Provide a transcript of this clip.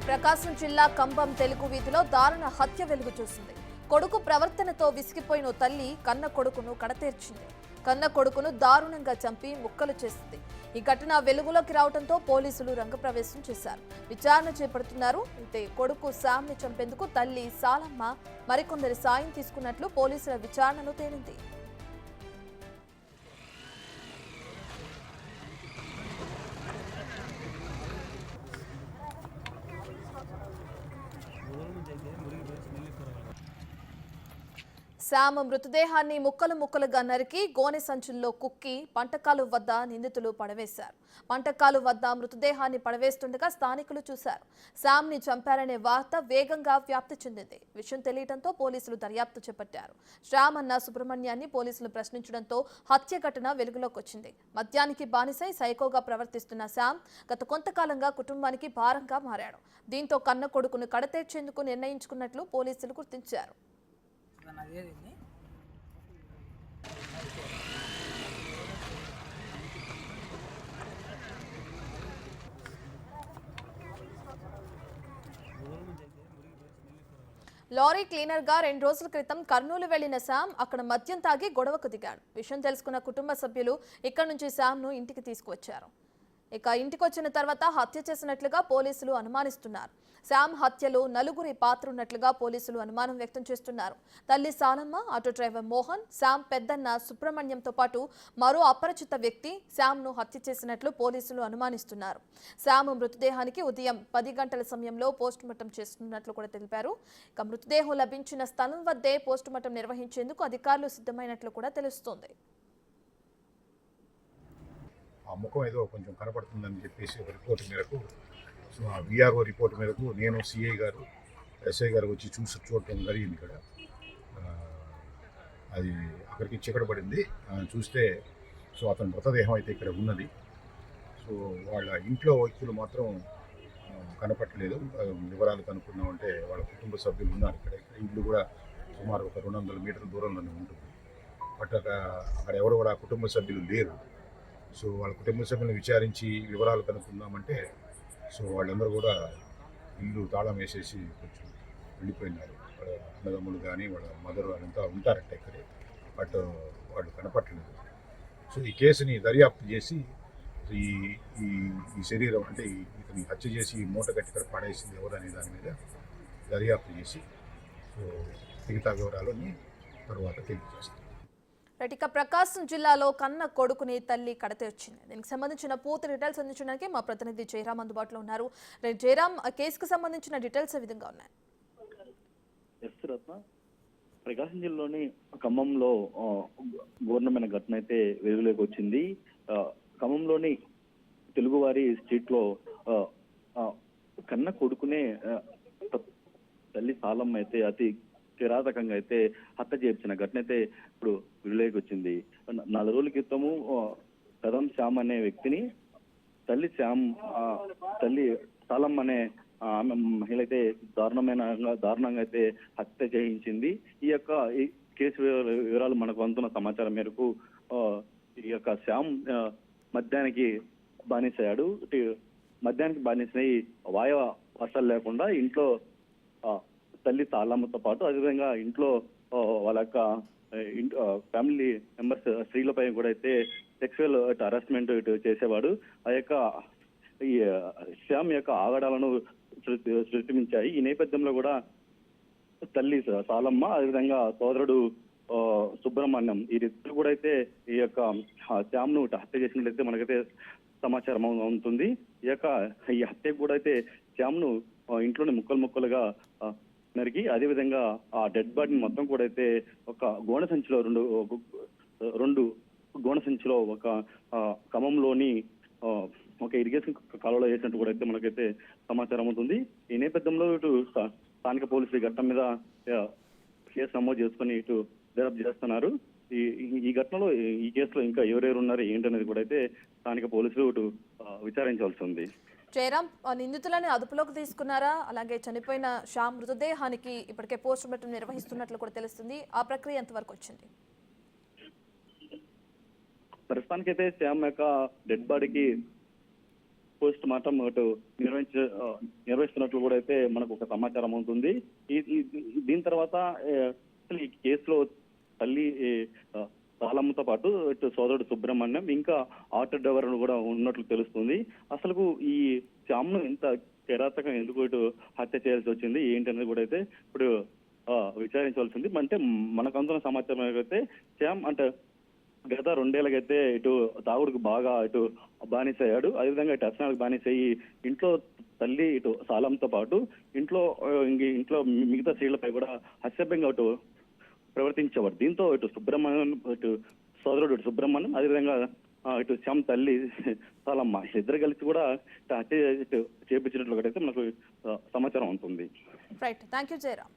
ప్రకాశం జిల్లా కంబం తెలుగు వీధిలో దారుణ హత్య వెలుగు చూసింది. కొడుకు ప్రవర్తనతో విసిగిపోయిన తల్లి కన్న కొడుకును కడతీర్చింది. కన్న కొడుకును దారుణంగా చంపి ముక్కలు చేసింది. ఈ ఘటన వెలుగులోకి రావడంతో పోలీసులు రంగప్రవేశం చేశారు. విచారణ చేపడుతున్నారు. అయితే కొడుకు శామ్ ని చంపేందుకు తల్లి సాలమ్మ మరికొందరి సాయం తీసుకున్నట్లు పోలీసుల విచారణలో తేలింది. శామ్ మృతదేహాన్ని ముక్కలు ముక్కలుగా నరికి గోనె సంచుల్లో కుక్కి పంటకాలు వద్ద నిందితులు పడవేశారు. పంటకాలు వద్ద మృతదేహాన్ని పడవేస్తుండగా స్థానికులు చూశారు. శామ్ ని చంపారనే వార్త వేగంగా వ్యాప్తి చెందింది. విషయం తెలియడంతో పోలీసులు దర్యాప్తు చేపట్టారు. శ్యామ్ అన్న సుబ్రహ్మణ్యాన్ని పోలీసులు ప్రశ్నించడంతో హత్య ఘటన వెలుగులోకి వచ్చింది. మద్యానికి బానిసై సైకోగా ప్రవర్తిస్తున్న శామ్ గత కొంతకాలంగా కుటుంబానికి భారంగా మారాడు. దీంతో కన్న కొడుకును కడతేర్చేందుకు నిర్ణయించుకున్నట్లు పోలీసులు గుర్తించారు. లారీ క్లీనర్ గా 2 రోజుల క్రితం కర్నూలు వెళ్లిన శామ్ అక్కడ మద్యం తాగి గొడవకు దిగాడు. విషయం తెలుసుకున్న కుటుంబ సభ్యులు ఇక్కడి నుంచి శామ్ ను ఇంటికి తీసుకువచ్చారు. ఇక ఇంటికొచ్చిన తర్వాత హత్య చేసినట్లుగా పోలీసులు అనుమానిస్తున్నారు. శామ్ హత్యలో నలుగురి పాత్ర ఉన్నట్లుగా పోలీసులు అనుమానం వ్యక్తం చేస్తున్నారు. తల్లి Salamma, auto driver Mohan, Sam పెద్దన్న సుబ్రహ్మణ్యంతో పాటు మరో అపరిచిత వ్యక్తి శామ్ ను హత్య చేసినట్లు పోలీసులు అనుమానిస్తున్నారు. శామ్ మృతదేహానికి ఉదయం 10 గంటల సమయంలో పోస్టుమార్టం చేస్తున్నట్లు కూడా తెలిపారు. ఇక మృతదేహం లభించిన స్థలం వద్దే పోస్టుమార్టం నిర్వహించేందుకు అధికారులు సిద్ధమైనట్లు కూడా తెలుస్తోంది. ఆ ముఖం ఏదో కొంచెం కనపడుతుందని చెప్పేసి ఒక రిపోర్ట్ మేరకు, సో ఆ విఆర్ఓ రిపోర్ట్ మేరకు నేను సిఐ గారు, ఎస్ఐ గారు వచ్చి చూడటం జరిగింది. ఇక్కడ అది అక్కడికి చిక్కడబడింది. చూస్తే సో అతని మృతదేహం అయితే ఇక్కడ ఉన్నది. సో వాళ్ళ ఇంట్లో వ్యక్తులు మాత్రం కనపట్టలేదు. వివరాలు కనుక్కున్నామంటే వాళ్ళ కుటుంబ సభ్యులు ఉన్నారు. ఇక్కడ ఇల్లు కూడా సుమారు ఒక 200 మీటర్ల దూరంలోనే ఉంటుంది. బట్ అక్కడ ఎవరు కూడా కుటుంబ సభ్యులు లేరు. సో వాళ్ళ కుటుంబ సభ్యులను విచారించి వివరాలు కనుక్కుందామంటే సో వాళ్ళందరూ కూడా ఇల్లు తాళం వేసేసి కొంచెం వెళ్ళిపోయినారు. వాళ్ళ అన్నదమ్ములు కానీ వాళ్ళ మదర్ వాళ్ళంతా ఉంటారంట ఇక్కడే, బట్ వాళ్ళు కనపట్టలేదు. సో ఈ కేసుని దర్యాప్తు చేసి ఈ శరీరం అంటే ఇతని హత్య చేసి మూట కట్టి ఇక్కడ పడేసింది ఎవరనే దాని మీద దర్యాప్తు చేసి సో మిగతా వివరాలని తర్వాత తెలియజేస్తారు. ఇక ప్రకాశం జిల్లాలో కన్న కొడుకుని తల్లి కడతీర్చింది. దీనికి సంబంధించిన పూర్తి డీటెయిల్స్ అందించడానికి మా ప్రతినిధి జయరామ్ అందుబాటులో ఉన్నారు. జయరామ్, కేసుకు సంబంధించిన డీటెయిల్స్ ఏ విధంగా ఉన్నాయి? ప్రకాశం జిల్లాలోని ఖమ్మంలో ఘోరమైన ఘటన అయితే వెలుగులోకి వచ్చింది. ఖమ్మంలోని తెలుగువారి స్ట్రీట్ లో కన్న కొడుకునే తల్లి సాలమ్మ అయితే అతి కిరాతకంగా అయితే హత్య చేర్చిన ఘటన అయితే ఇప్పుడు వెలుగులోకి వచ్చింది. 4 రోజుల క్రితము కదం శ్యామ్ అనే వ్యక్తిని తల్లి సాలమ్మ అనే ఆమె మహిళ అయితే దారుణంగా అయితే హత్య చేయించింది. ఈ కేసు వివరాలు మనకు అందుతున్న సమాచారం మేరకు ఈ శ్యామ్ మద్యానికి బానిసయ్యాడు. మద్యానికి బానిసై వాయు వర్షాలు లేకుండా ఇంట్లో తల్లి సాలమ్మతో పాటు అదేవిధంగా ఇంట్లో వాళ్ళ ఫ్యామిలీ మెంబర్స్ స్త్రీలపై కూడా అయితే సెక్సువల్ హరాస్మెంట్ చేసేవాడు. ఈ శ్యామ్ ఆగడాలను సృష్టించాయి. ఈ నేపథ్యంలో కూడా తల్లి సాలమ్మ అదేవిధంగా సోదరుడు సుబ్రహ్మణ్యం ఈ ఇద్దరు కూడా అయితే ఈ శ్యామ్ ను హత్య చేసినట్లయితే మనకైతే సమాచారం ఉంటుంది. ఈ హత్యకు కూడా అయితే శ్యామ్ ను ఇంట్లోనే ముక్కలుగా నరికి అదేవిధంగా ఆ డెడ్ బాడీని మొత్తం కూడా అయితే ఒక గోనె సంచిలో రెండు గోనె సంచిలో ఒక ఖమ్మంలోని ఒక ఇరిగేషన్ కాలువలో వేసినట్టు కూడా అయితే మనకైతే సమాచారం ఉంటుంది. ఈ నేపథ్యంలో ఇటు స్థానిక పోలీసులు ఘటన మీద కేసు నమోదు చేసుకుని ఇటు దర్యాప్తు చేస్తున్నారు. ఈ ఘటనలో ఈ కేసులో ఇంకా ఎవరెవరు ఉన్నారు ఏంటనేది కూడా అయితే స్థానిక పోలీసులు ఇటు విచారించాల్సి ఉంది. జయరామ్, నిందితులని అదుపులోకి తీసుకున్నారా? అలాగే చనిపోయిన శ్యామ్ మృతదేహానికి ఇప్పటికే పోస్టుమార్టం నిర్వహిస్తున్నట్లు కూడా తెలుస్తుంది. ఆ ప్రక్రియ ఎంతవరకు వచ్చింది? ప్రస్తుతానికైతే శ్యామ్ డెడ్ బాడీకి పోస్ట్ మార్టం అటు నిర్వహిస్తున్నట్లు కూడా అయితే మనకు ఒక సమాచారం ఉంటుంది. దీని తర్వాత అసలు ఈ కేసులో తల్లి సాలమ్మతో పాటు ఇటు సోదరుడు సుబ్రహ్మణ్యం ఇంకా ఆటో డ్రైవర్ కూడా ఉన్నట్లు తెలుస్తుంది. అసలు ఈ శ్యామ్ను ఇంత కిరాతకం ఎందుకు ఇటు హత్య చేయాల్సి వచ్చింది ఏంటి అనేది కూడా అయితే ఇప్పుడు విచారించవలసింది. అంటే మనకు అందుతున్న సమాచారం అయితే శ్యామ్ అంటే గత 2 ఏళ్ళకైతే ఇటు తాగుడుకు బాగా ఇటు బానిస అయ్యాడు. అదేవిధంగా ఇటు అసనాలకు బానిస అయ్యి ఇంట్లో తల్లి ఇటు సాలంతో పాటు ఇంట్లో మిగతా స్త్రీలపై కూడా అసభ్యంగా ఇటు ప్రవర్తించేవాడు. దీంతో ఇటు సుబ్రహ్మణ్యం ఇటు సోదరుడు ఇటు సుబ్రహ్మణ్యం అదేవిధంగా ఇటు శ్యామ్ తల్లి సాలమ్మ ఇద్దరు కలిసి కూడా హత్య చేపించినట్లు అయితే మనకు సమాచారం ఉంటుంది. Right, thank you Jayaram.